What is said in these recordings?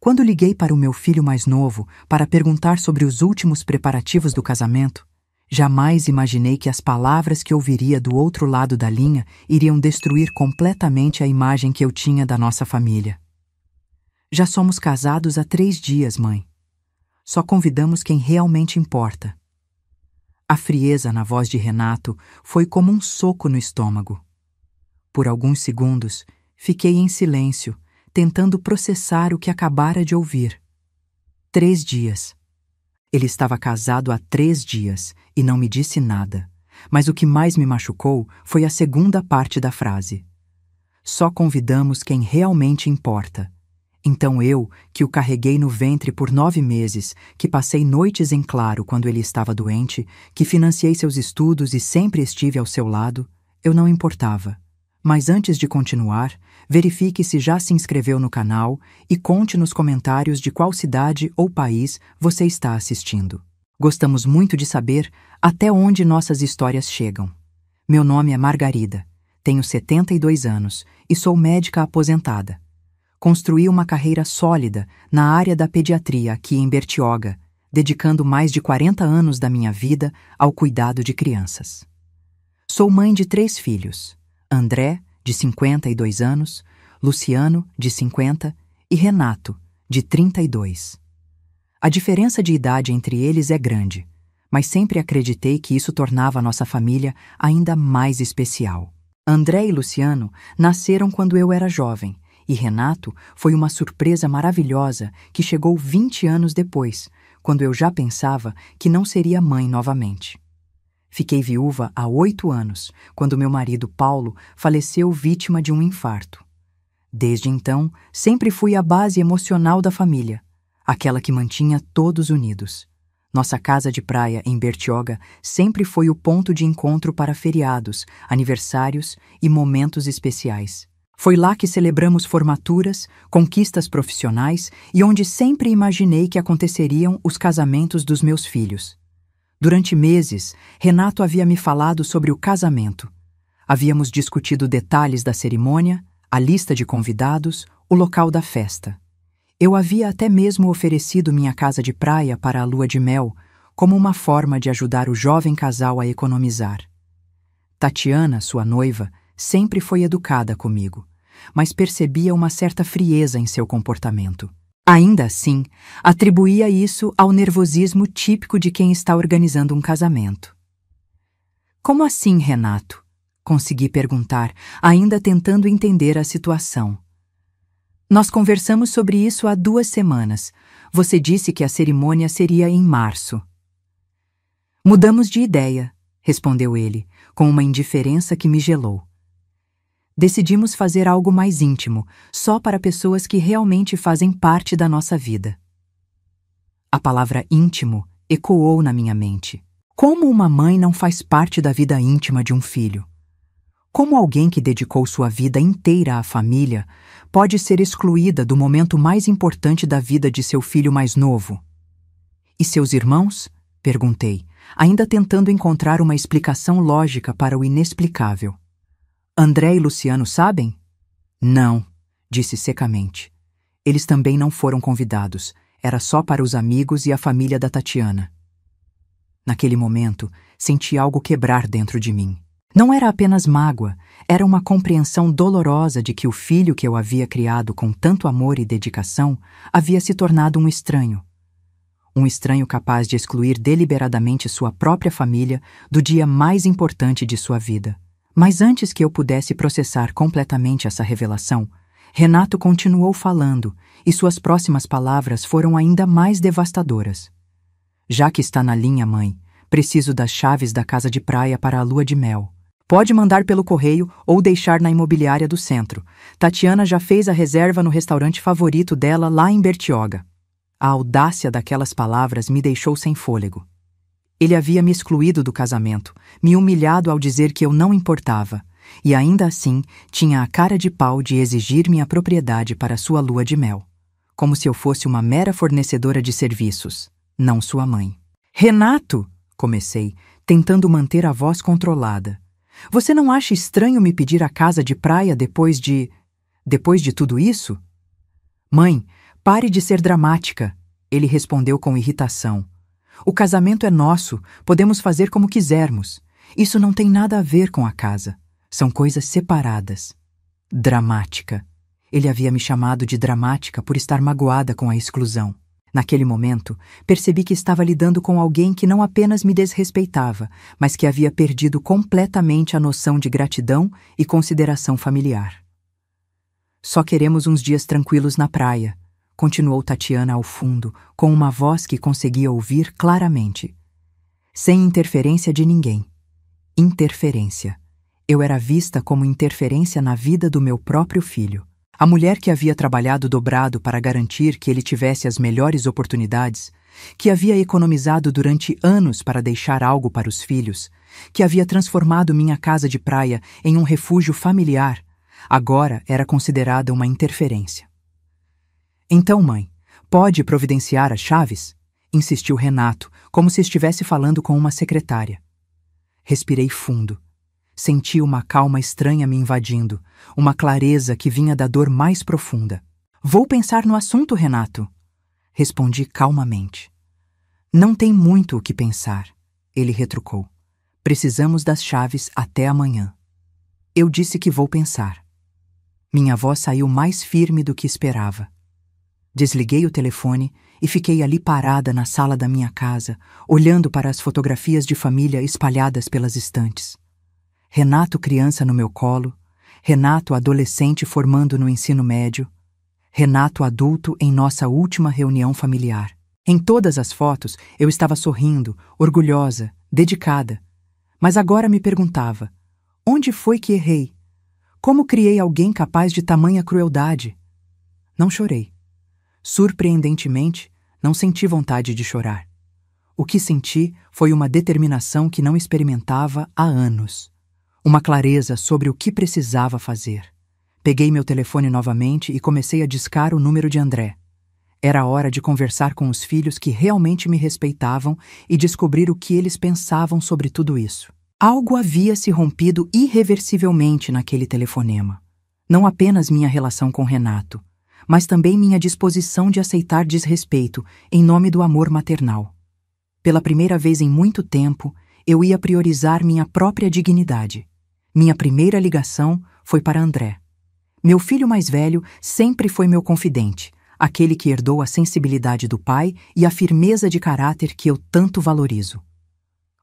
Quando liguei para o meu filho mais novo para perguntar sobre os últimos preparativos do casamento, jamais imaginei que as palavras que ouviria do outro lado da linha iriam destruir completamente a imagem que eu tinha da nossa família. Já somos casados há 3 dias, mãe. Só convidamos quem realmente importa. A frieza na voz de Renato foi como um soco no estômago. Por alguns segundos, fiquei em silêncio, tentando processar o que acabara de ouvir. 3 dias. Ele estava casado há 3 dias e não me disse nada, mas o que mais me machucou foi a segunda parte da frase. Só convidamos quem realmente importa. Então eu, que o carreguei no ventre por 9 meses, que passei noites em claro quando ele estava doente, que financiei seus estudos e sempre estive ao seu lado, eu não importava. Mas antes de continuar, verifique se já se inscreveu no canal e conte nos comentários de qual cidade ou país você está assistindo. Gostamos muito de saber até onde nossas histórias chegam. Meu nome é Margarida, tenho 72 anos e sou médica aposentada. Construí uma carreira sólida na área da pediatria aqui em Bertioga, dedicando mais de 40 anos da minha vida ao cuidado de crianças. Sou mãe de 3 filhos, André, de 52 anos, Luciano, de 50, e Renato, de 32. A diferença de idade entre eles é grande, mas sempre acreditei que isso tornava a nossa família ainda mais especial. André e Luciano nasceram quando eu era jovem, e Renato foi uma surpresa maravilhosa que chegou 20 anos depois, quando eu já pensava que não seria mãe novamente. Fiquei viúva há 8 anos, quando meu marido Paulo faleceu vítima de um infarto. Desde então, sempre fui a base emocional da família, aquela que mantinha todos unidos. Nossa casa de praia em Bertioga sempre foi o ponto de encontro para feriados, aniversários e momentos especiais. Foi lá que celebramos formaturas, conquistas profissionais e onde sempre imaginei que aconteceriam os casamentos dos meus filhos. Durante meses, Renato havia me falado sobre o casamento. Havíamos discutido detalhes da cerimônia, a lista de convidados, o local da festa. Eu havia até mesmo oferecido minha casa de praia para a lua de mel, como uma forma de ajudar o jovem casal a economizar. Tatiana, sua noiva, sempre foi educada comigo, mas percebia uma certa frieza em seu comportamento. Ainda assim, atribuía isso ao nervosismo típico de quem está organizando um casamento. Como assim, Renato? Consegui perguntar, ainda tentando entender a situação. Nós conversamos sobre isso há 2 semanas. Você disse que a cerimônia seria em março. Mudamos de ideia, respondeu ele, com uma indiferença que me gelou. Decidimos fazer algo mais íntimo, só para pessoas que realmente fazem parte da nossa vida. A palavra íntimo ecoou na minha mente. Como uma mãe não faz parte da vida íntima de um filho? Como alguém que dedicou sua vida inteira à família pode ser excluída do momento mais importante da vida de seu filho mais novo? E seus irmãos? Perguntei, ainda tentando encontrar uma explicação lógica para o inexplicável. André e Luciano sabem? Não, disse secamente. Eles também não foram convidados. Era só para os amigos e a família da Tatiana. Naquele momento, senti algo quebrar dentro de mim. Não era apenas mágoa, era uma compreensão dolorosa de que o filho que eu havia criado com tanto amor e dedicação havia se tornado um estranho. Um estranho capaz de excluir deliberadamente sua própria família do dia mais importante de sua vida. Mas antes que eu pudesse processar completamente essa revelação, Renato continuou falando e suas próximas palavras foram ainda mais devastadoras. Já que está na linha, mãe, preciso das chaves da casa de praia para a lua de mel. Pode mandar pelo correio ou deixar na imobiliária do centro. Tatiana já fez a reserva no restaurante favorito dela lá em Bertioga. A audácia daquelas palavras me deixou sem fôlego. Ele havia me excluído do casamento, me humilhado ao dizer que eu não importava, e ainda assim tinha a cara de pau de exigir minha propriedade para sua lua de mel, como se eu fosse uma mera fornecedora de serviços, não sua mãe. Renato, comecei, tentando manter a voz controlada. Você não acha estranho me pedir a casa de praia depois de tudo isso? Mãe, Pare de ser dramática, ele respondeu com irritação. O casamento é nosso, podemos fazer como quisermos. Isso não tem nada a ver com a casa. São coisas separadas. Dramática. Ele havia me chamado de dramática por estar magoada com a exclusão. Naquele momento, percebi que estava lidando com alguém que não apenas me desrespeitava, mas que havia perdido completamente a noção de gratidão e consideração familiar. Só queremos uns dias tranquilos na praia, continuou Tatiana ao fundo, com uma voz que conseguia ouvir claramente. Sem interferência de ninguém. Interferência. Eu era vista como interferência na vida do meu próprio filho. A mulher que havia trabalhado dobrado para garantir que ele tivesse as melhores oportunidades, que havia economizado durante anos para deixar algo para os filhos, que havia transformado minha casa de praia em um refúgio familiar, agora era considerada uma interferência. Então, mãe, pode providenciar as chaves? Insistiu Renato, como se estivesse falando com uma secretária. Respirei fundo. Senti uma calma estranha me invadindo, uma clareza que vinha da dor mais profunda. Vou pensar no assunto, Renato. Respondi calmamente. Não tem muito o que pensar, ele retrucou. Precisamos das chaves até amanhã. Eu disse que vou pensar. Minha voz saiu mais firme do que esperava. Desliguei o telefone e fiquei ali parada na sala da minha casa, olhando para as fotografias de família espalhadas pelas estantes. Renato criança no meu colo, Renato adolescente formando no ensino médio, Renato adulto em nossa última reunião familiar. Em todas as fotos eu estava sorrindo, orgulhosa, dedicada. Mas agora me perguntava, onde foi que errei? Como criei alguém capaz de tamanha crueldade? Não chorei. Surpreendentemente, não senti vontade de chorar. O que senti foi uma determinação que não experimentava há anos. Uma clareza sobre o que precisava fazer. Peguei meu telefone novamente e comecei a discar o número de André. Era hora de conversar com os filhos que realmente me respeitavam e descobrir o que eles pensavam sobre tudo isso. Algo havia se rompido irreversivelmente naquele telefonema. Não apenas minha relação com Renato, mas também minha disposição de aceitar desrespeito em nome do amor maternal. Pela primeira vez em muito tempo, eu ia priorizar minha própria dignidade. Minha primeira ligação foi para André. Meu filho mais velho sempre foi meu confidente, aquele que herdou a sensibilidade do pai e a firmeza de caráter que eu tanto valorizo.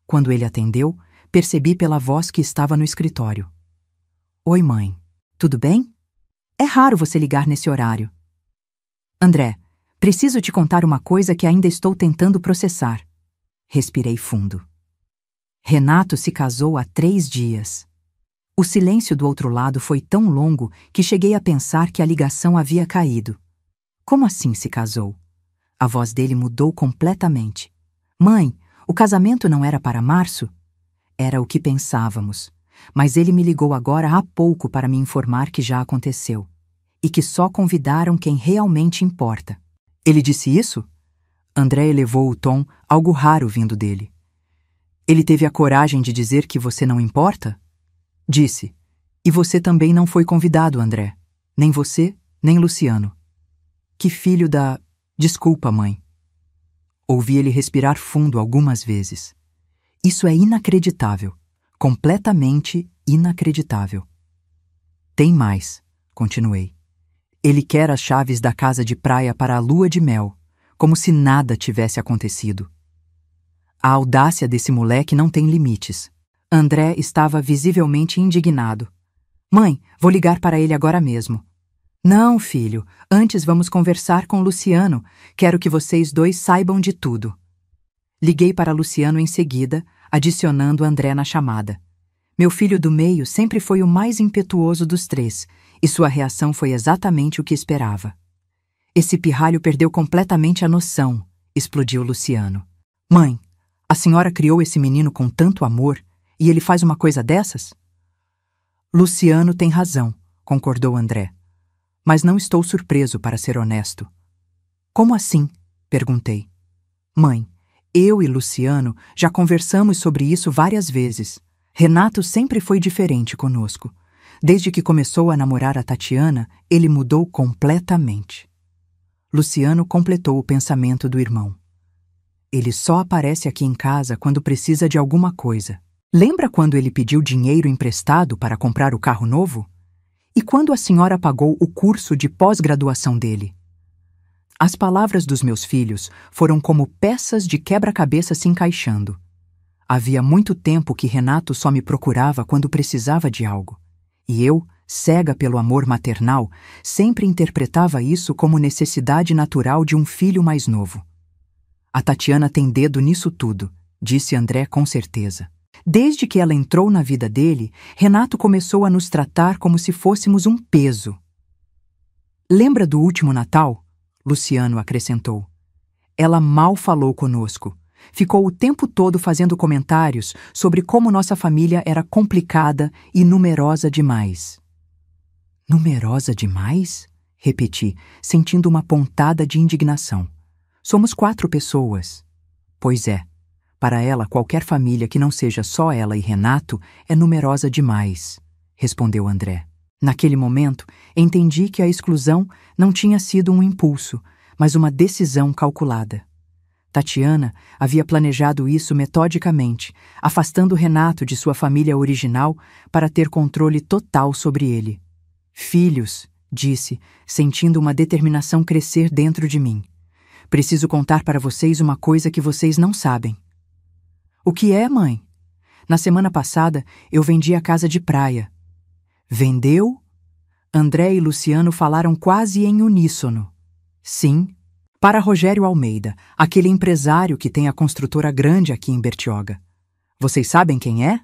Quando ele atendeu, percebi pela voz que estava no escritório. Oi, mãe. Tudo bem? É raro você ligar nesse horário. André, preciso te contar uma coisa que ainda estou tentando processar. Respirei fundo. Renato se casou há 3 dias. O silêncio do outro lado foi tão longo que cheguei a pensar que a ligação havia caído. Como assim se casou? A voz dele mudou completamente. Mãe, o casamento não era para março? Era o que pensávamos. Mas ele me ligou agora há pouco para me informar que já aconteceu. E que só convidaram quem realmente importa. Ele disse isso? André elevou o tom, algo raro vindo dele. Ele teve a coragem de dizer que você não importa? Disse. E você também não foi convidado, André. Nem você, nem Luciano. Que filho da... Desculpa, mãe. Ouvi ele respirar fundo algumas vezes. Isso é inacreditável. Completamente inacreditável. Tem mais, continuei. Ele quer as chaves da casa de praia para a lua de mel, como se nada tivesse acontecido. A audácia desse moleque não tem limites. André estava visivelmente indignado. Mãe, vou ligar para ele agora mesmo. Não, filho, antes vamos conversar com Luciano. Quero que vocês dois saibam de tudo. Liguei para Luciano em seguida, adicionando André na chamada. Meu filho do meio sempre foi o mais impetuoso dos 3, e sua reação foi exatamente o que esperava. Esse pirralho perdeu completamente a noção, explodiu Luciano. Mãe, a senhora criou esse menino com tanto amor, e ele faz uma coisa dessas? Luciano tem razão, concordou André. Mas não estou surpreso, para ser honesto. Como assim? Perguntei. Mãe, eu e Luciano já conversamos sobre isso várias vezes. Renato sempre foi diferente conosco. Desde que começou a namorar a Tatiana, ele mudou completamente. Luciano completou o pensamento do irmão. Ele só aparece aqui em casa quando precisa de alguma coisa. Lembra quando ele pediu dinheiro emprestado para comprar o carro novo? E quando a senhora pagou o curso de pós-graduação dele? As palavras dos meus filhos foram como peças de quebra-cabeça se encaixando. Havia muito tempo que Renato só me procurava quando precisava de algo. E eu, cega pelo amor maternal, sempre interpretava isso como necessidade natural de um filho mais novo. A Tatiana tem dedo nisso tudo, disse André com certeza. Desde que ela entrou na vida dele, Renato começou a nos tratar como se fôssemos um peso. Lembra do último Natal? Luciano acrescentou. Ela mal falou conosco. Ficou o tempo todo fazendo comentários sobre como nossa família era complicada e numerosa demais. Numerosa demais? Repeti, sentindo uma pontada de indignação. Somos 4 pessoas. Pois é. Para ela, qualquer família que não seja só ela e Renato é numerosa demais, respondeu André. Naquele momento, entendi que a exclusão não tinha sido um impulso, mas uma decisão calculada. Tatiana havia planejado isso metodicamente, afastando Renato de sua família original para ter controle total sobre ele. Filhos, disse, sentindo uma determinação crescer dentro de mim. Preciso contar para vocês uma coisa que vocês não sabem. O que é, mãe? Na semana passada, eu vendi a casa de praia. Vendeu? André e Luciano falaram quase em uníssono. Sim, para Rogério Almeida, aquele empresário que tem a construtora grande aqui em Bertioga. Vocês sabem quem é?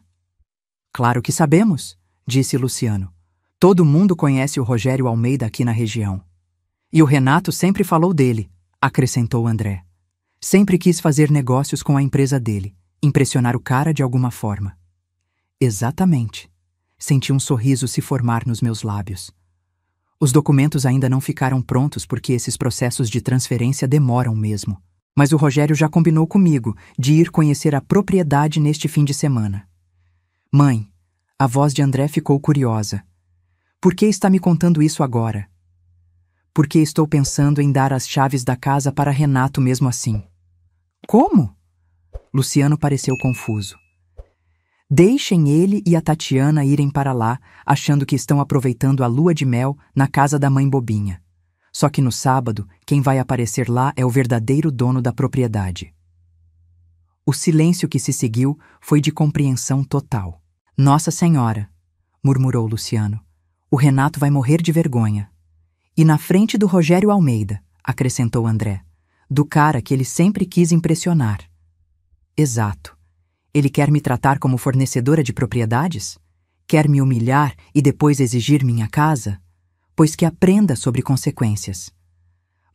Claro que sabemos, disse Luciano. Todo mundo conhece o Rogério Almeida aqui na região. E o Renato sempre falou dele, acrescentou André. Sempre quis fazer negócios com a empresa dele. Impressionar o cara de alguma forma. Exatamente. Senti um sorriso se formar nos meus lábios. Os documentos ainda não ficaram prontos porque esses processos de transferência demoram mesmo. Mas o Rogério já combinou comigo de ir conhecer a propriedade neste fim de semana. Mãe, a voz de André ficou curiosa. Por que está me contando isso agora? Porque estou pensando em dar as chaves da casa para Renato mesmo assim. Como? Luciano pareceu confuso. Deixem ele e a Tatiana irem para lá, achando que estão aproveitando a lua de mel na casa da mãe bobinha. Só que no sábado, quem vai aparecer lá é o verdadeiro dono da propriedade. O silêncio que se seguiu foi de compreensão total. Nossa Senhora, murmurou Luciano, o Renato vai morrer de vergonha. E na frente do Rogério Almeida, acrescentou André, do cara que ele sempre quis impressionar. Exato. Ele quer me tratar como fornecedora de propriedades? Quer me humilhar e depois exigir minha casa? Pois que aprenda sobre consequências.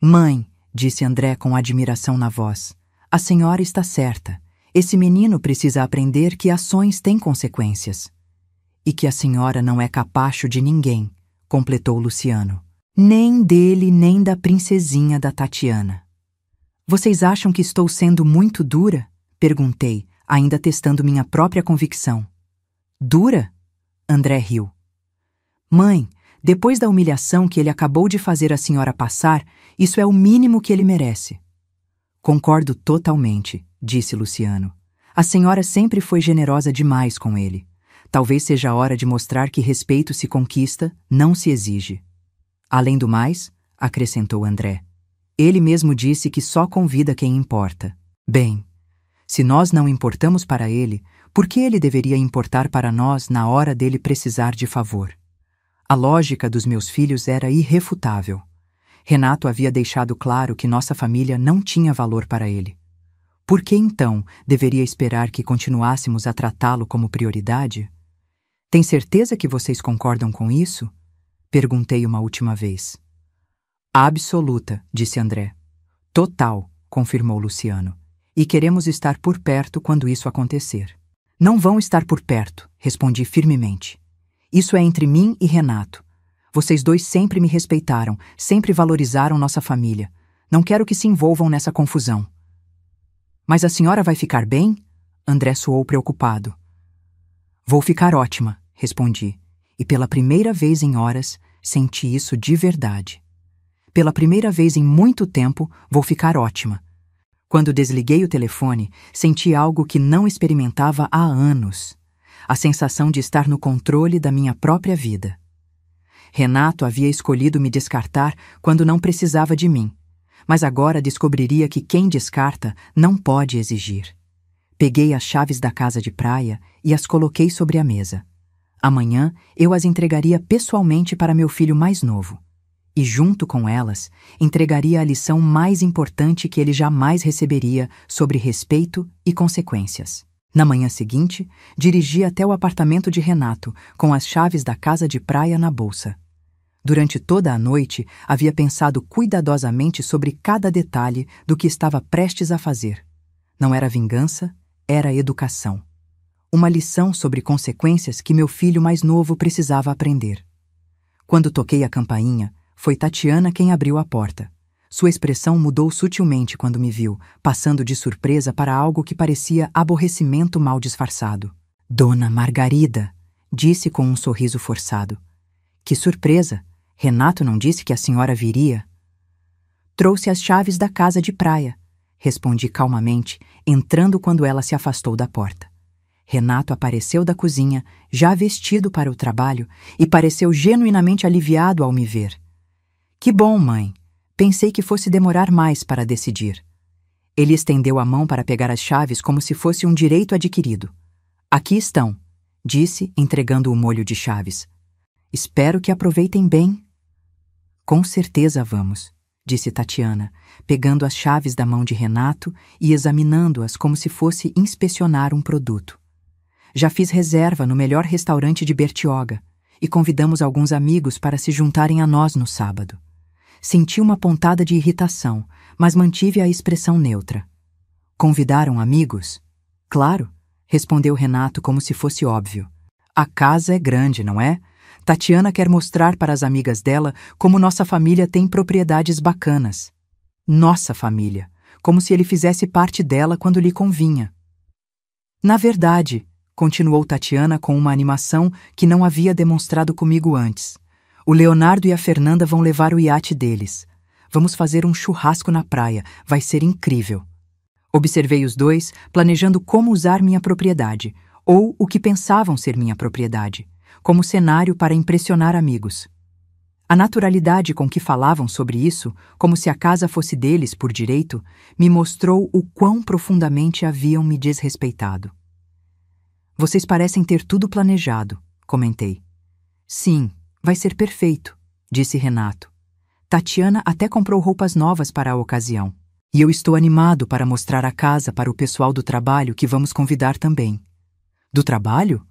Mãe, disse André com admiração na voz, a senhora está certa. Esse menino precisa aprender que ações têm consequências. E que a senhora não é capacho de ninguém, completou Luciano. Nem dele, nem da princesinha da Tatiana. Vocês acham que estou sendo muito dura? Perguntei, ainda testando minha própria convicção. Dura? André riu. Mãe, depois da humilhação que ele acabou de fazer a senhora passar, isso é o mínimo que ele merece. Concordo totalmente, disse Luciano. A senhora sempre foi generosa demais com ele. Talvez seja a hora de mostrar que respeito se conquista, não se exige. Além do mais, acrescentou André, ele mesmo disse que só convida quem importa. Bem, se nós não importamos para ele, por que ele deveria importar para nós na hora dele precisar de favor? A lógica dos meus filhos era irrefutável. Renato havia deixado claro que nossa família não tinha valor para ele. Por que então deveria esperar que continuássemos a tratá-lo como prioridade? Tem certeza que vocês concordam com isso? Perguntei uma última vez. Absoluta, disse André. Total, confirmou Luciano. E queremos estar por perto quando isso acontecer. Não vão estar por perto, respondi firmemente. Isso é entre mim e Renato. Vocês dois sempre me respeitaram, sempre valorizaram nossa família. Não quero que se envolvam nessa confusão. Mas a senhora vai ficar bem? André soou preocupado. Vou ficar ótima, respondi. E pela primeira vez em horas, senti isso de verdade. Pela primeira vez em muito tempo, vou ficar ótima. Quando desliguei o telefone, senti algo que não experimentava há anos. A sensação de estar no controle da minha própria vida. Renato havia escolhido me descartar quando não precisava de mim, mas agora descobriria que quem descarta não pode exigir. Peguei as chaves da casa de praia e as coloquei sobre a mesa. Amanhã eu as entregaria pessoalmente para meu filho mais novo. E junto com elas, entregaria a lição mais importante que ele jamais receberia sobre respeito e consequências. Na manhã seguinte, dirigi até o apartamento de Renato, com as chaves da casa de praia na bolsa. Durante toda a noite, havia pensado cuidadosamente sobre cada detalhe do que estava prestes a fazer. Não era vingança, era educação. Uma lição sobre consequências que meu filho mais novo precisava aprender. Quando toquei a campainha, foi Tatiana quem abriu a porta. Sua expressão mudou sutilmente quando me viu, passando de surpresa para algo que parecia aborrecimento mal disfarçado. "Dona Margarida", disse com um sorriso forçado. "Que surpresa! Renato não disse que a senhora viria?" "Trouxe as chaves da casa de praia", respondi calmamente, entrando quando ela se afastou da porta. Renato apareceu da cozinha, já vestido para o trabalho, e pareceu genuinamente aliviado ao me ver. "Que bom, mãe. Pensei que fosse demorar mais para decidir." Ele estendeu a mão para pegar as chaves como se fosse um direito adquirido. "Aqui estão", disse, entregando o molho de chaves. "Espero que aproveitem bem." "Com certeza vamos", disse Tatiana, pegando as chaves da mão de Renato e examinando-as como se fosse inspecionar um produto. "Já fiz reserva no melhor restaurante de Bertioga e convidamos alguns amigos para se juntarem a nós no sábado." Senti uma pontada de irritação, mas mantive a expressão neutra. "Convidaram amigos?" "Claro", respondeu Renato como se fosse óbvio. "A casa é grande, não é? Tatiana quer mostrar para as amigas dela como nossa família tem propriedades bacanas." Nossa família, como se ele fizesse parte dela quando lhe convinha. "Na verdade", continuou Tatiana com uma animação que não havia demonstrado comigo antes, "o Leonardo e a Fernanda vão levar o iate deles. Vamos fazer um churrasco na praia, vai ser incrível." Observei os dois, planejando como usar minha propriedade, ou o que pensavam ser minha propriedade, como cenário para impressionar amigos. A naturalidade com que falavam sobre isso, como se a casa fosse deles por direito, me mostrou o quão profundamente haviam me desrespeitado. "Vocês parecem ter tudo planejado", comentei. "Sim, vai ser perfeito", disse Renato. "Tatiana até comprou roupas novas para a ocasião. E eu estou animado para mostrar a casa para o pessoal do trabalho que vamos convidar também." "Do trabalho?"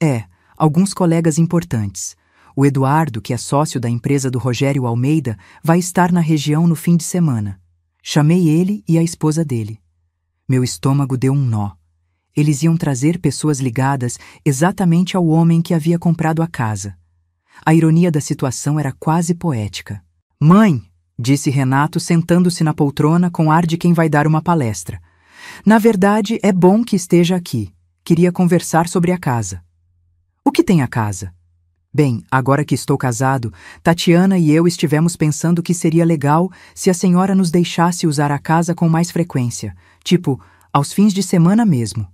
"É. Alguns colegas importantes. O Eduardo, que é sócio da empresa do Rogério Almeida, vai estar na região no fim de semana. Chamei ele e a esposa dele." Meu estômago deu um nó. Eles iam trazer pessoas ligadas exatamente ao homem que havia comprado a casa. A ironia da situação era quase poética. "Mãe", disse Renato sentando-se na poltrona com ar de quem vai dar uma palestra. "Na verdade, é bom que esteja aqui. Queria conversar sobre a casa." "O que tem a casa?" "Bem, agora que estou casado, Tatiana e eu estivemos pensando que seria legal se a senhora nos deixasse usar a casa com mais frequência, tipo, aos fins de semana mesmo."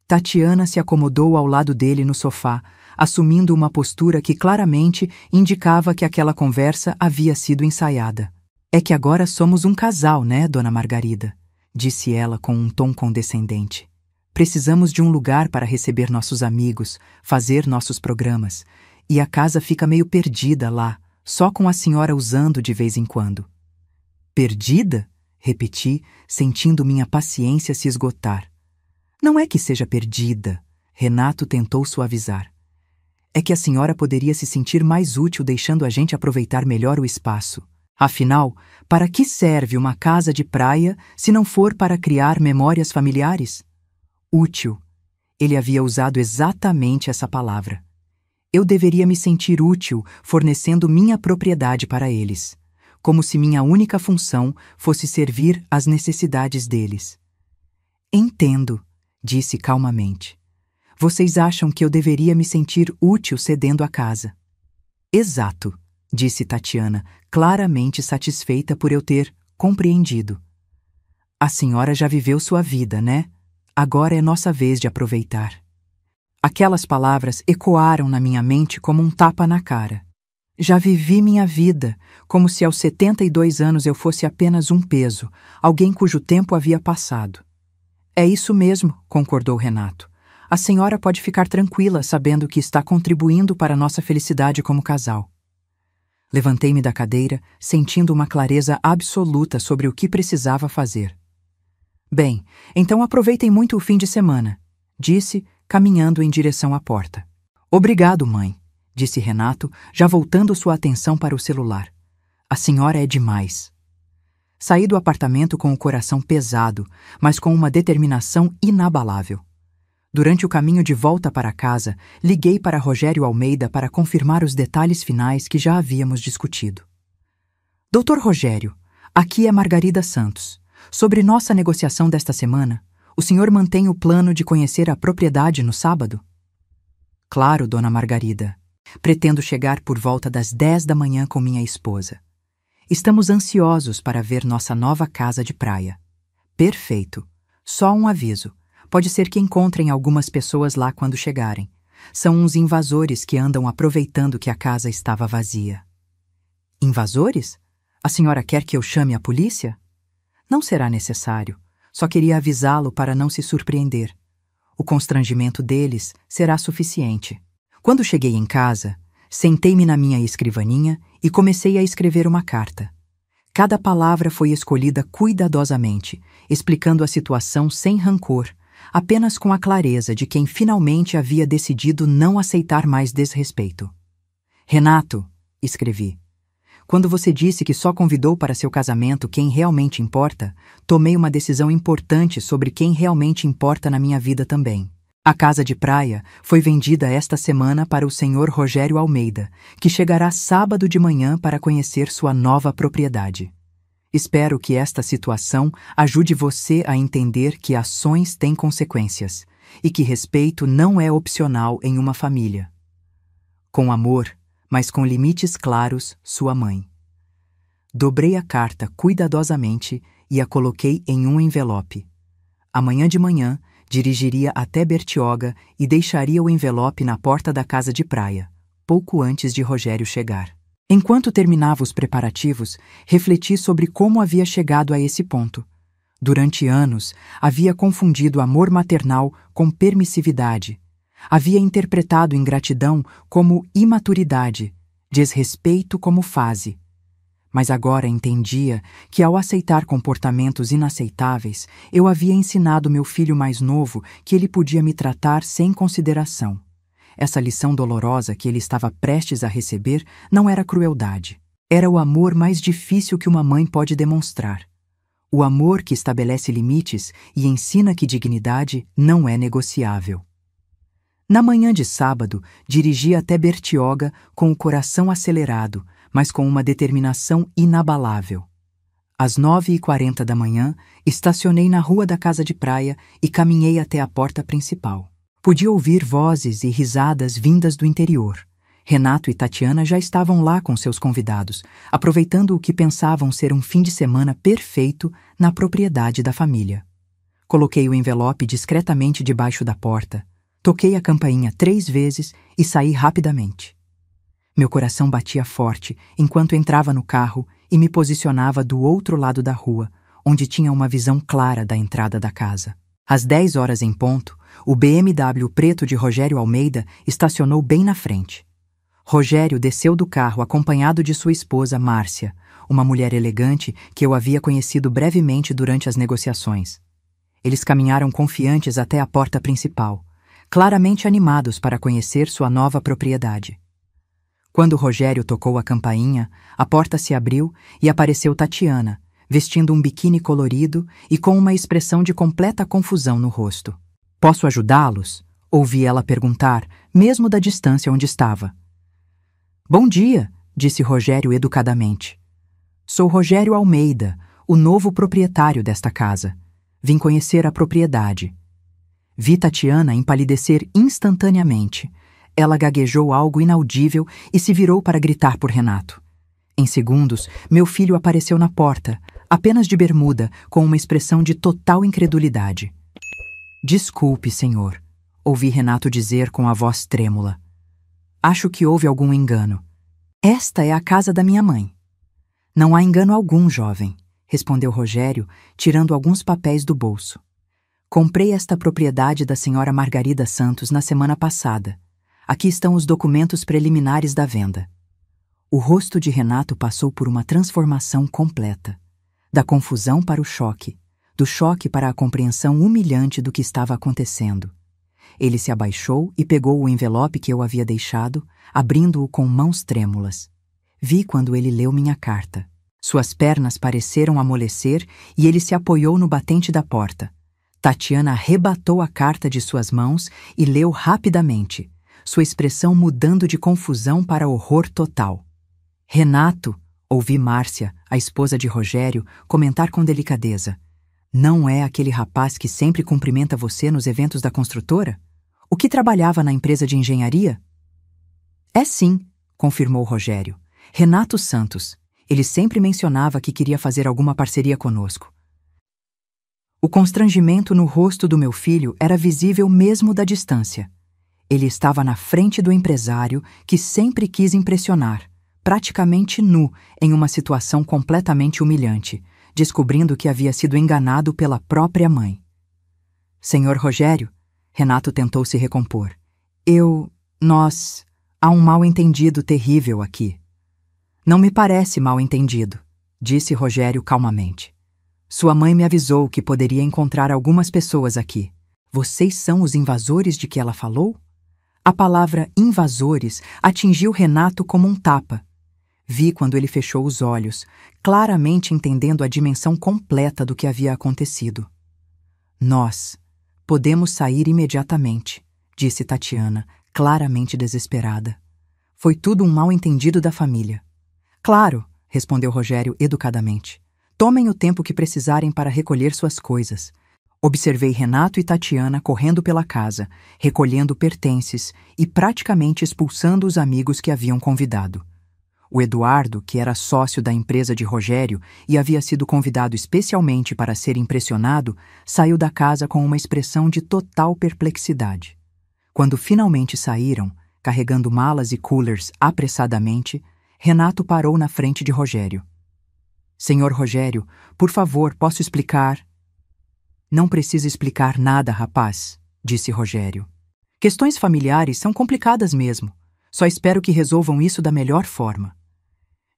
Tatiana se acomodou ao lado dele no sofá, assumindo uma postura que claramente indicava que aquela conversa havia sido ensaiada. "É que agora somos um casal, né, Dona Margarida?" disse ela com um tom condescendente. "Precisamos de um lugar para receber nossos amigos, fazer nossos programas, e a casa fica meio perdida lá, só com a senhora usando de vez em quando." "Perdida?" repeti, sentindo minha paciência se esgotar. "Não é que seja perdida", Renato tentou suavizar. "É que a senhora poderia se sentir mais útil deixando a gente aproveitar melhor o espaço. Afinal, para que serve uma casa de praia se não for para criar memórias familiares?" Útil. Ele havia usado exatamente essa palavra. Eu deveria me sentir útil fornecendo minha propriedade para eles, como se minha única função fosse servir às necessidades deles. "Entendo", disse calmamente. "Vocês acham que eu deveria me sentir útil cedendo a casa?" "Exato", disse Tatiana, claramente satisfeita por eu ter compreendido. A senhora já viveu sua vida, né? Agora é nossa vez de aproveitar. Aquelas palavras ecoaram na minha mente como um tapa na cara. Já vivi minha vida, como se aos 72 anos eu fosse apenas um peso, alguém cujo tempo havia passado. É isso mesmo, concordou Renato. A senhora pode ficar tranquila sabendo que está contribuindo para nossa felicidade como casal. Levantei-me da cadeira, sentindo uma clareza absoluta sobre o que precisava fazer. Bem, então aproveitem muito o fim de semana, disse, caminhando em direção à porta. Obrigado, mãe, disse Renato, já voltando sua atenção para o celular. A senhora é demais. Saí do apartamento com o coração pesado, mas com uma determinação inabalável. Durante o caminho de volta para casa, liguei para Rogério Almeida para confirmar os detalhes finais que já havíamos discutido. Doutor Rogério, aqui é Margarida Santos. Sobre nossa negociação desta semana, o senhor mantém o plano de conhecer a propriedade no sábado? Claro, dona Margarida. Pretendo chegar por volta das 10 da manhã com minha esposa. Estamos ansiosos para ver nossa nova casa de praia. Perfeito. Só um aviso. Pode ser que encontrem algumas pessoas lá quando chegarem. São uns invasores que andam aproveitando que a casa estava vazia. Invasores? A senhora quer que eu chame a polícia? Não será necessário. Só queria avisá-lo para não se surpreender. O constrangimento deles será suficiente. Quando cheguei em casa, sentei-me na minha escrivaninha e comecei a escrever uma carta. Cada palavra foi escolhida cuidadosamente, explicando a situação sem rancor, apenas com a clareza de quem finalmente havia decidido não aceitar mais desrespeito. Renato, escrevi, quando você disse que só convidou para seu casamento quem realmente importa, tomei uma decisão importante sobre quem realmente importa na minha vida também. A casa de praia foi vendida esta semana para o senhor Rogério Almeida, que chegará sábado de manhã para conhecer sua nova propriedade. Espero que esta situação ajude você a entender que ações têm consequências e que respeito não é opcional em uma família. Com amor, mas com limites claros, sua mãe. Dobrei a carta cuidadosamente e a coloquei em um envelope. Amanhã de manhã, dirigiria até Bertioga e deixaria o envelope na porta da casa de praia, pouco antes de Rogério chegar. Enquanto terminava os preparativos, refleti sobre como havia chegado a esse ponto. Durante anos, havia confundido amor maternal com permissividade. Havia interpretado ingratidão como imaturidade, desrespeito como fase. Mas agora entendia que, ao aceitar comportamentos inaceitáveis, eu havia ensinado meu filho mais novo que ele podia me tratar sem consideração. Essa lição dolorosa que ele estava prestes a receber não era crueldade. Era o amor mais difícil que uma mãe pode demonstrar. O amor que estabelece limites e ensina que dignidade não é negociável. Na manhã de sábado, dirigi até Bertioga com o coração acelerado, mas com uma determinação inabalável. Às 9h40 da manhã, estacionei na rua da casa de praia e caminhei até a porta principal. Podia ouvir vozes e risadas vindas do interior. Renato e Tatiana já estavam lá com seus convidados, aproveitando o que pensavam ser um fim de semana perfeito na propriedade da família. Coloquei o envelope discretamente debaixo da porta, toquei a campainha 3 vezes e saí rapidamente. Meu coração batia forte enquanto entrava no carro e me posicionava do outro lado da rua, onde tinha uma visão clara da entrada da casa. Às 10 horas em ponto, o BMW preto de Rogério Almeida estacionou bem na frente. Rogério desceu do carro acompanhado de sua esposa, Márcia, uma mulher elegante que eu havia conhecido brevemente durante as negociações. Eles caminharam confiantes até a porta principal, claramente animados para conhecer sua nova propriedade. Quando Rogério tocou a campainha, a porta se abriu e apareceu Tatiana, vestindo um biquíni colorido e com uma expressão de completa confusão no rosto. "Posso ajudá-los?" ouvi ela perguntar, mesmo da distância onde estava. "Bom dia", disse Rogério educadamente. "Sou Rogério Almeida, o novo proprietário desta casa. Vim conhecer a propriedade." Vi Tatiana empalidecer instantaneamente. Ela gaguejou algo inaudível e se virou para gritar por Renato. Em segundos, meu filho apareceu na porta, apenas de bermuda, com uma expressão de total incredulidade. Desculpe, senhor, ouvi Renato dizer com a voz trêmula. Acho que houve algum engano. Esta é a casa da minha mãe. Não há engano algum, jovem, respondeu Rogério, tirando alguns papéis do bolso. Comprei esta propriedade da senhora Margarida Santos na semana passada. Aqui estão os documentos preliminares da venda. O rosto de Renato passou por uma transformação completa. Da confusão para o choque, do choque para a compreensão humilhante do que estava acontecendo. Ele se abaixou e pegou o envelope que eu havia deixado, abrindo-o com mãos trêmulas. Vi quando ele leu minha carta. Suas pernas pareceram amolecer e ele se apoiou no batente da porta. Tatiana arrebatou a carta de suas mãos e leu rapidamente, sua expressão mudando de confusão para horror total. Renato, ouvi Márcia, a esposa de Rogério, comentar com delicadeza. Não é aquele rapaz que sempre cumprimenta você nos eventos da construtora? O que trabalhava na empresa de engenharia? É sim, confirmou Rogério. Renato Santos. Ele sempre mencionava que queria fazer alguma parceria conosco. O constrangimento no rosto do meu filho era visível mesmo da distância. Ele estava na frente do empresário que sempre quis impressionar, praticamente nu, em uma situação completamente humilhante, descobrindo que havia sido enganado pela própria mãe. Senhor Rogério, Renato tentou se recompor. Há um mal-entendido terrível aqui. Não me parece mal-entendido, disse Rogério calmamente. Sua mãe me avisou que poderia encontrar algumas pessoas aqui. Vocês são os invasores de que ela falou? A palavra invasores atingiu Renato como um tapa. Vi quando ele fechou os olhos, claramente entendendo a dimensão completa do que havia acontecido. Nós podemos sair imediatamente, disse Tatiana, claramente desesperada. Foi tudo um mal-entendido da família. Claro, respondeu Rogério educadamente. Tomem o tempo que precisarem para recolher suas coisas. Observei Renato e Tatiana correndo pela casa, recolhendo pertences e praticamente expulsando os amigos que haviam convidado. O Eduardo, que era sócio da empresa de Rogério e havia sido convidado especialmente para ser impressionado, saiu da casa com uma expressão de total perplexidade. Quando finalmente saíram, carregando malas e coolers apressadamente, Renato parou na frente de Rogério. Senhor Rogério, por favor, posso explicar? Não precisa explicar nada, rapaz, disse Rogério. Questões familiares são complicadas mesmo. Só espero que resolvam isso da melhor forma.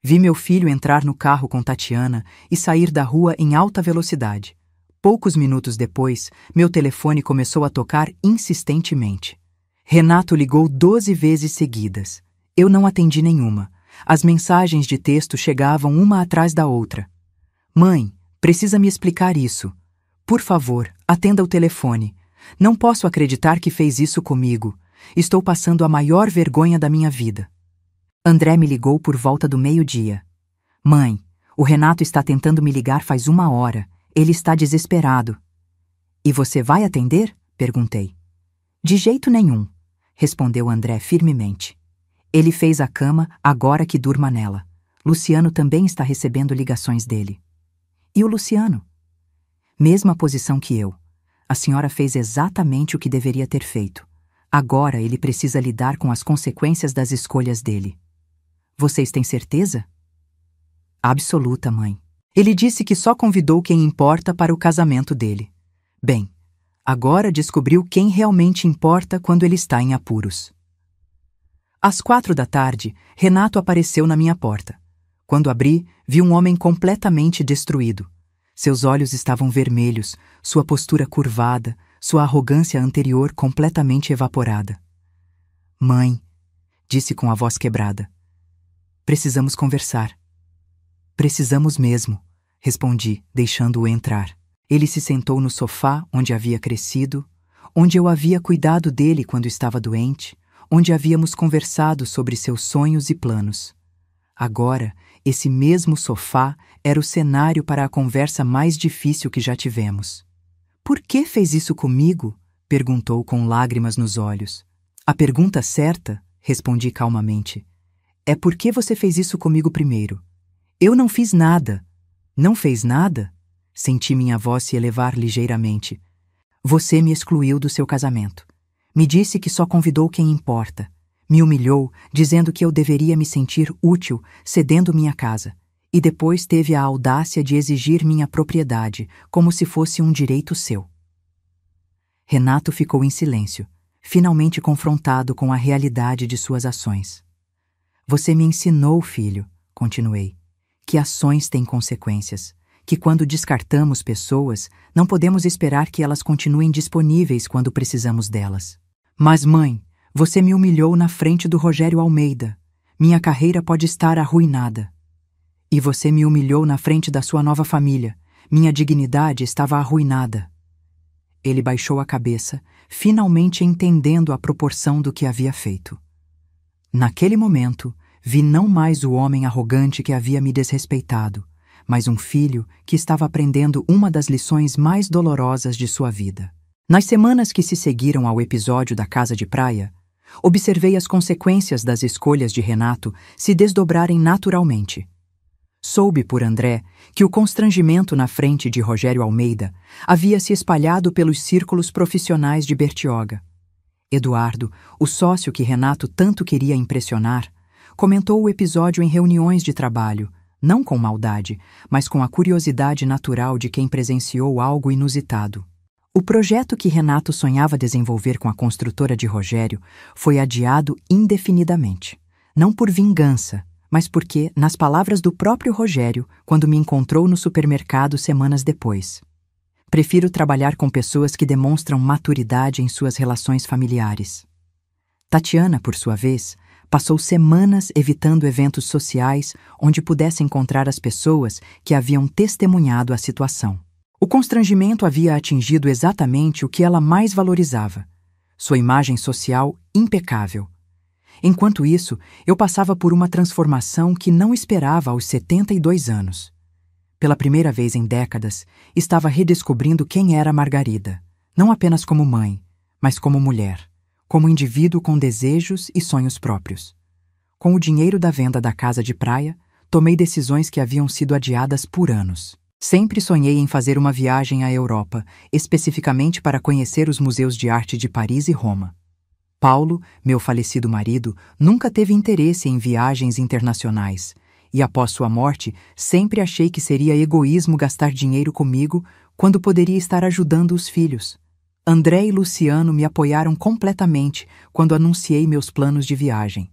Vi meu filho entrar no carro com Tatiana e sair da rua em alta velocidade. Poucos minutos depois, meu telefone começou a tocar insistentemente. Renato ligou 12 vezes seguidas. Eu não atendi nenhuma. As mensagens de texto chegavam uma atrás da outra. Mãe, precisa me explicar isso. Por favor, atenda o telefone. Não posso acreditar que fez isso comigo. Estou passando a maior vergonha da minha vida. André me ligou por volta do meio-dia. Mãe, o Renato está tentando me ligar faz 1 hora. Ele está desesperado. E você vai atender? Perguntei. De jeito nenhum, respondeu André firmemente. Ele fez a cama, agora que durma nela. Luciano também está recebendo ligações dele. E o Luciano? Mesma posição que eu. A senhora fez exatamente o que deveria ter feito. Agora ele precisa lidar com as consequências das escolhas dele. Vocês têm certeza? Absoluta, mãe. Ele disse que só convidou quem importa para o casamento dele. Bem, agora descobriu quem realmente importa quando ele está em apuros. Às 4 da tarde, Renato apareceu na minha porta. Quando abri, vi um homem completamente destruído. Seus olhos estavam vermelhos, sua postura curvada, sua arrogância anterior completamente evaporada. Mãe, disse com a voz quebrada. Precisamos conversar. Precisamos mesmo, respondi, deixando-o entrar. Ele se sentou no sofá onde havia crescido, onde eu havia cuidado dele quando estava doente, onde havíamos conversado sobre seus sonhos e planos. Agora, esse mesmo sofá era o cenário para a conversa mais difícil que já tivemos. Por que fez isso comigo? Perguntou com lágrimas nos olhos. A pergunta certa, respondi calmamente, É porque você fez isso comigo primeiro. Eu não fiz nada. Não fez nada? Senti minha voz se elevar ligeiramente. Você me excluiu do seu casamento. Me disse que só convidou quem importa. Me humilhou, dizendo que eu deveria me sentir útil, cedendo minha casa. E depois teve a audácia de exigir minha propriedade, como se fosse um direito seu. Renato ficou em silêncio, finalmente confrontado com a realidade de suas ações. Você me ensinou, filho, continuei, que ações têm consequências, que quando descartamos pessoas, não podemos esperar que elas continuem disponíveis quando precisamos delas. Mas, mãe, você me humilhou na frente do Rogério Almeida. Minha carreira pode estar arruinada. E você me humilhou na frente da sua nova família. Minha dignidade estava arruinada. Ele baixou a cabeça, finalmente entendendo a proporção do que havia feito. Naquele momento, vi não mais o homem arrogante que havia me desrespeitado, mas um filho que estava aprendendo uma das lições mais dolorosas de sua vida. Nas semanas que se seguiram ao episódio da casa de praia, observei as consequências das escolhas de Renato se desdobrarem naturalmente. Soube por André que o constrangimento na frente de Rogério Almeida havia se espalhado pelos círculos profissionais de Bertioga. Eduardo, o sócio que Renato tanto queria impressionar, comentou o episódio em reuniões de trabalho, não com maldade, mas com a curiosidade natural de quem presenciou algo inusitado. O projeto que Renato sonhava desenvolver com a construtora de Rogério foi adiado indefinidamente, não por vingança, mas porque, nas palavras do próprio Rogério, quando me encontrou no supermercado semanas depois: prefiro trabalhar com pessoas que demonstram maturidade em suas relações familiares. Tatiana, por sua vez, passou semanas evitando eventos sociais onde pudesse encontrar as pessoas que haviam testemunhado a situação. O constrangimento havia atingido exatamente o que ela mais valorizava: sua imagem social impecável. Enquanto isso, eu passava por uma transformação que não esperava aos 72 anos. Pela primeira vez em décadas, estava redescobrindo quem era Margarida, não apenas como mãe, mas como mulher, como indivíduo com desejos e sonhos próprios. Com o dinheiro da venda da casa de praia, tomei decisões que haviam sido adiadas por anos. Sempre sonhei em fazer uma viagem à Europa, especificamente para conhecer os museus de arte de Paris e Roma. Paulo, meu falecido marido, nunca teve interesse em viagens internacionais, e após sua morte, sempre achei que seria egoísmo gastar dinheiro comigo quando poderia estar ajudando os filhos. André e Luciano me apoiaram completamente quando anunciei meus planos de viagem.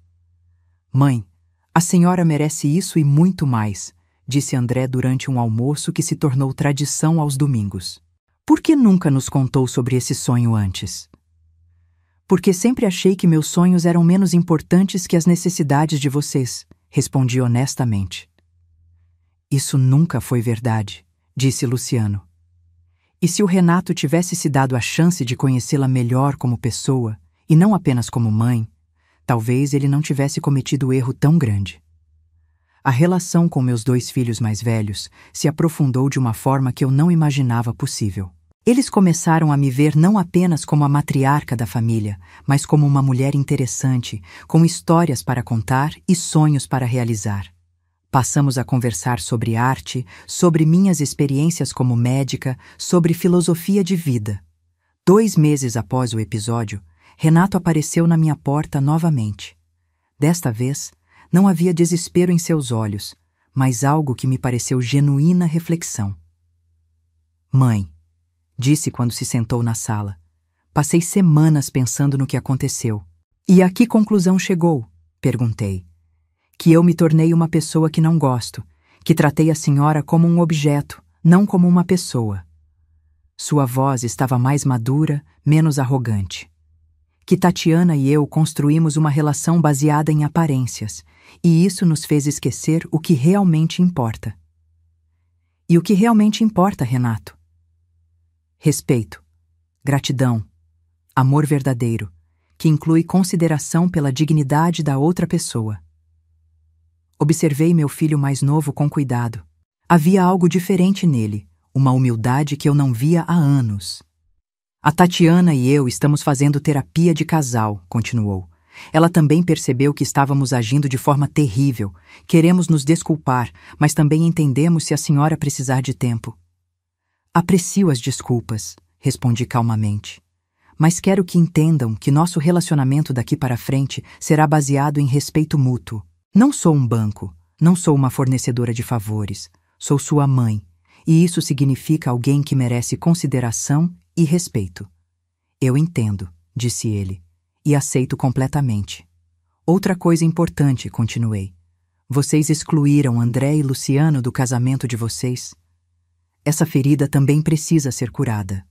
Mãe, a senhora merece isso e muito mais, disse André durante um almoço que se tornou tradição aos domingos. Por que nunca nos contou sobre esse sonho antes? Porque sempre achei que meus sonhos eram menos importantes que as necessidades de vocês, respondi honestamente. Isso nunca foi verdade, disse Luciano. E se o Renato tivesse se dado a chance de conhecê-la melhor como pessoa, e não apenas como mãe, talvez ele não tivesse cometido erro tão grande. A relação com meus 2 filhos mais velhos se aprofundou de uma forma que eu não imaginava possível. Eles começaram a me ver não apenas como a matriarca da família, mas como uma mulher interessante, com histórias para contar e sonhos para realizar. Passamos a conversar sobre arte, sobre minhas experiências como médica, sobre filosofia de vida. 2 meses após o episódio, Renato apareceu na minha porta novamente. Desta vez, não havia desespero em seus olhos, mas algo que me pareceu genuína reflexão. Mãe, disse quando se sentou na sala. Passei semanas pensando no que aconteceu. E a que conclusão chegou? Perguntei. Que eu me tornei uma pessoa que não gosto, que tratei a senhora como um objeto, não como uma pessoa. Sua voz estava mais madura, menos arrogante. Que Tatiana e eu construímos uma relação baseada em aparências, e isso nos fez esquecer o que realmente importa. E o que realmente importa, Renato? Respeito, gratidão, amor verdadeiro, que inclui consideração pela dignidade da outra pessoa. Observei meu filho mais novo com cuidado. Havia algo diferente nele, uma humildade que eu não via há anos. A Tatiana e eu estamos fazendo terapia de casal, continuou. Ela também percebeu que estávamos agindo de forma terrível. Queremos nos desculpar, mas também entendemos se a senhora precisar de tempo. Aprecio as desculpas, respondi calmamente. Mas quero que entendam que nosso relacionamento daqui para frente será baseado em respeito mútuo. Não sou um banco, não sou uma fornecedora de favores. Sou sua mãe, e isso significa alguém que merece consideração e respeito. Eu entendo, disse ele, e aceito completamente. Outra coisa importante, continuei. Vocês excluíram André e Luciano do casamento de vocês. Essa ferida também precisa ser curada.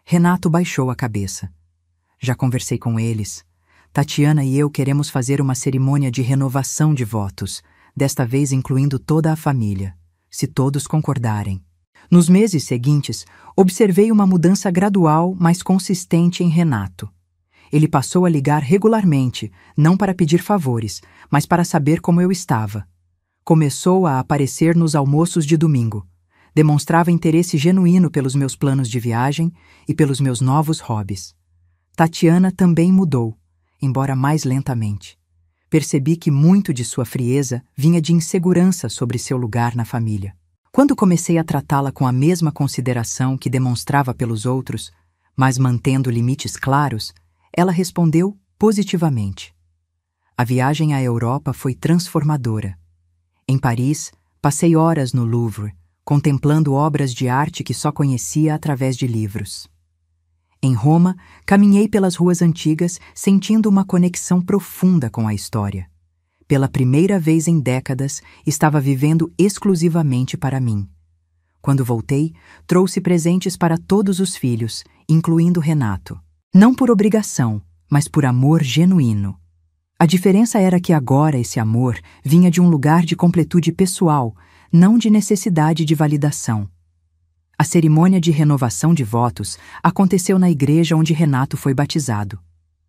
Renato baixou a cabeça. Já conversei com eles. Tatiana e eu queremos fazer uma cerimônia de renovação de votos, desta vez incluindo toda a família, se todos concordarem. Nos meses seguintes, observei uma mudança gradual, mas consistente em Renato. Ele passou a ligar regularmente, não para pedir favores, mas para saber como eu estava. Começou a aparecer nos almoços de domingo. Demonstrava interesse genuíno pelos meus planos de viagem e pelos meus novos hobbies. Tatiana também mudou, embora mais lentamente. Percebi que muito de sua frieza vinha de insegurança sobre seu lugar na família. Quando comecei a tratá-la com a mesma consideração que demonstrava pelos outros, mas mantendo limites claros, ela respondeu positivamente. A viagem à Europa foi transformadora. Em Paris, passei horas no Louvre, contemplando obras de arte que só conhecia através de livros. Em Roma, caminhei pelas ruas antigas sentindo uma conexão profunda com a história. Pela primeira vez em décadas, estava vivendo exclusivamente para mim. Quando voltei, trouxe presentes para todos os filhos, incluindo Renato. Não por obrigação, mas por amor genuíno. A diferença era que agora esse amor vinha de um lugar de completude pessoal, não de necessidade de validação. A cerimônia de renovação de votos aconteceu na igreja onde Renato foi batizado.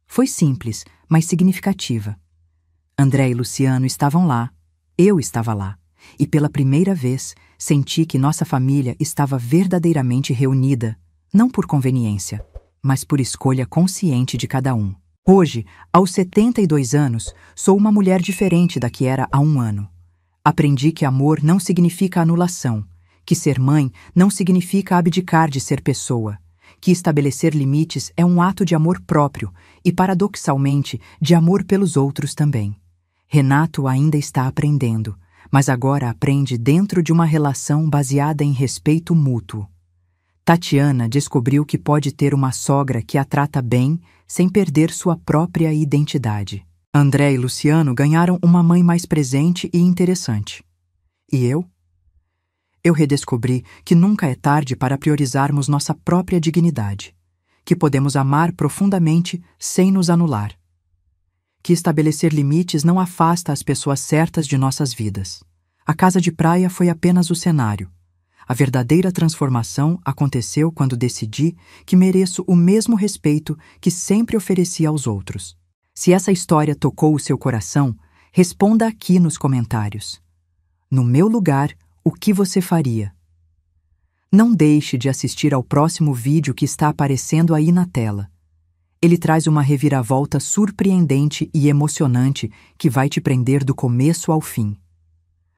Foi simples, mas significativa. André e Luciano estavam lá, eu estava lá, e pela primeira vez senti que nossa família estava verdadeiramente reunida, não por conveniência, mas por escolha consciente de cada um. Hoje, aos 72 anos, sou uma mulher diferente da que era há um ano. Aprendi que amor não significa anulação, que ser mãe não significa abdicar de ser pessoa, que estabelecer limites é um ato de amor próprio e, paradoxalmente, de amor pelos outros também. Renato ainda está aprendendo, mas agora aprende dentro de uma relação baseada em respeito mútuo. Tatiana descobriu que pode ter uma sogra que a trata bem sem perder sua própria identidade. André e Luciano ganharam uma mãe mais presente e interessante. E eu? Eu redescobri que nunca é tarde para priorizarmos nossa própria dignidade, que podemos amar profundamente sem nos anular, que estabelecer limites não afasta as pessoas certas de nossas vidas. A casa de praia foi apenas o cenário. A verdadeira transformação aconteceu quando decidi que mereço o mesmo respeito que sempre ofereci aos outros. Se essa história tocou o seu coração, responda aqui nos comentários. No meu lugar, o que você faria? Não deixe de assistir ao próximo vídeo que está aparecendo aí na tela. Ele traz uma reviravolta surpreendente e emocionante que vai te prender do começo ao fim.